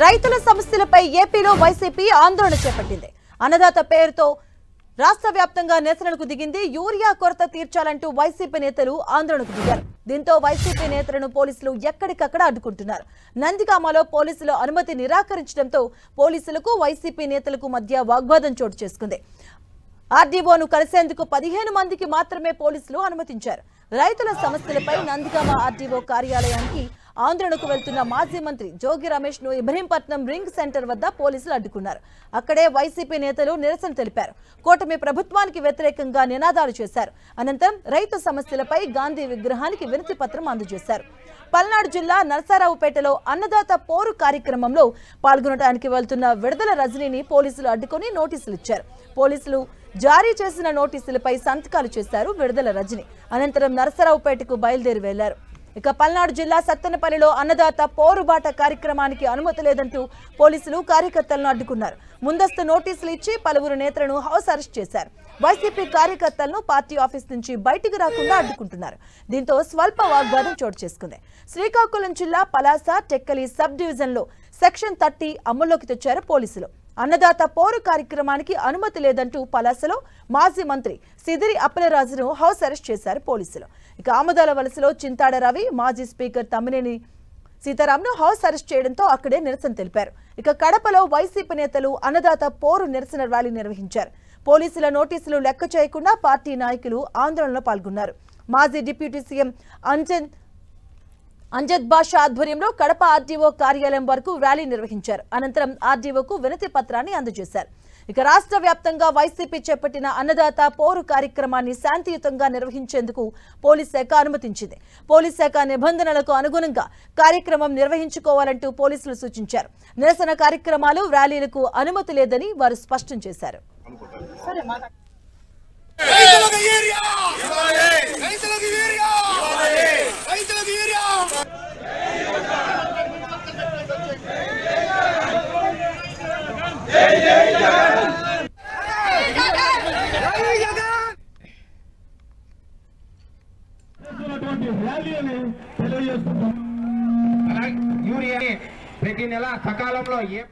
రైతుల సమస్యలపై ఏపీలో వైసీపీ ఆందోళన చేపట్టింది. అన్నదాత పేరుతో రాష్ట్ర వ్యాప్తంగా నిరసనలకు దిగింది. యూరియా కొరత తీర్చాలంటూ వైసీపీ నేతలు ఆందోళనకు దిగారు. దీంతో వైసీపీ నేతలను పోలీసులు ఎక్కడికక్కడ అడ్డుకుంటున్నారు. నందిగామలో పోలీసులు అనుమతి నిరాకరించడంతో పోలీసులకు వైసీపీ నేతలకు మధ్య వాగ్వాదం చోటు చేసుకుంది. ఆర్డీఓను కలిసేందుకు 15 మందికి మాత్రమే పోలీసులు అనుమతించారు. రైతుల సమస్యలపై నందిగామ ఆర్డీఓ కార్యాలయానికి ఆందోళనకు వెళ్తున్న మాజీ మంత్రి జోగి రమేష్ ను ఇబ్రహీంపట్నం రింగ్ సెంటర్ వద్ద పోలీసులు అడ్డుకున్నారు. అక్కడే వైసీపీ నేతలు నిరసన తెలిపారు. కూటమి ప్రభుత్వానికి వ్యతిరేకంగా నినాదాలు చేశారు. అనంతరం రైతు సమస్యలపై గాంధీ విగ్రహానికి వినతి పత్రం అందజేశారు. పల్నాడు జిల్లా నరసరావుపేటలో అన్నదాత పోరు కార్యక్రమంలో పాల్గొనడానికి వెళ్తున్న విడుదల రజనీని పోలీసులు అడ్డుకుని నోటీసులు ఇచ్చారు. పోలీసులు జారీ చేసిన నోటీసులపై సంతకాలు చేశారు విడుదల రజని. అనంతరం నరసరావుపేటకు బయలుదేరి వెళ్లారు. ఇక పల్నాడు జిల్లా సత్తెనపల్లిలో అన్నదాత పోరుబాట కార్యక్రమానికి అనుమతి లేదంటూ పోలీసులు కార్యకర్తలను అడ్డుకున్నారు. ముందస్తు నోటీసులు ఇచ్చి పలువురు నేతలను హౌస్ అరెస్ట్ చేశారు. వైసీపీ కార్యకర్తలను పార్టీ ఆఫీస్ నుంచి బయటికి రాకుండా అడ్డుకుంటున్నారు. దీంతో స్వల్ప వాగ్వాదం చోటు చేసుకుంది. శ్రీకాకుళం జిల్లా పలాస టెక్కలి సబ్ డివిజన్ లో సెక్షన్ 30 అమల్లోకి తెచ్చారు పోలీసులు. అన్నదాత పోరు కార్యక్రమానికి అనుమతి లేదంటూ పలాసలో మాజీ మంత్రి సిదిరి అప్పలరాజును హౌస్ అరెస్ట్ చేశారు పోలీసులు. ఇక ఆమదాల వలసలో చింతాడ రవి, మాజీ స్పీకర్ తమ్మినేని సీతారాంను హౌస్ అరెస్ట్ చేయడంతో అక్కడే నిరసన తెలిపారు. ఇక కడపలో వైసీపీ నేతలు అన్నదాత పోరు నిరసన ర్యాలీ నిర్వహించారు. పోలీసుల నోటీసులు లెక్క చేయకుండా పార్టీ నాయకులు ఆందోళనలో పాల్గొన్నారు. మాజీ డిప్యూటీ సీఎం అంజద్ బాషా ఆధ్వర్యంలో కడప ఆర్డీఓ కార్యాలయం వరకు ర్యాలీ నిర్వహించారు. అనంతరం ఆర్డీఓకు వినతి పత్రాన్ని అందజేశారు. ఇక రాష్ట్ర వ్యాప్తంగా వైసీపీ చేపట్టిన అన్నదాత పోరు కార్యక్రమాన్ని శాంతియుతంగా నిర్వహించేందుకు పోలీస్ శాఖ అనుమతించింది. పోలీస్ శాఖ నిబంధనలకు అనుగుణంగా కార్యక్రమం నిర్వహించుకోవాలంటూ పోలీసులు సూచించారు. నిరసన కార్యక్రమాలు, ర్యాలీలకు అనుమతి లేదని వారు స్పష్టం చేశారు. యూరియా ప్రతి నెల సకాలంలో ఏ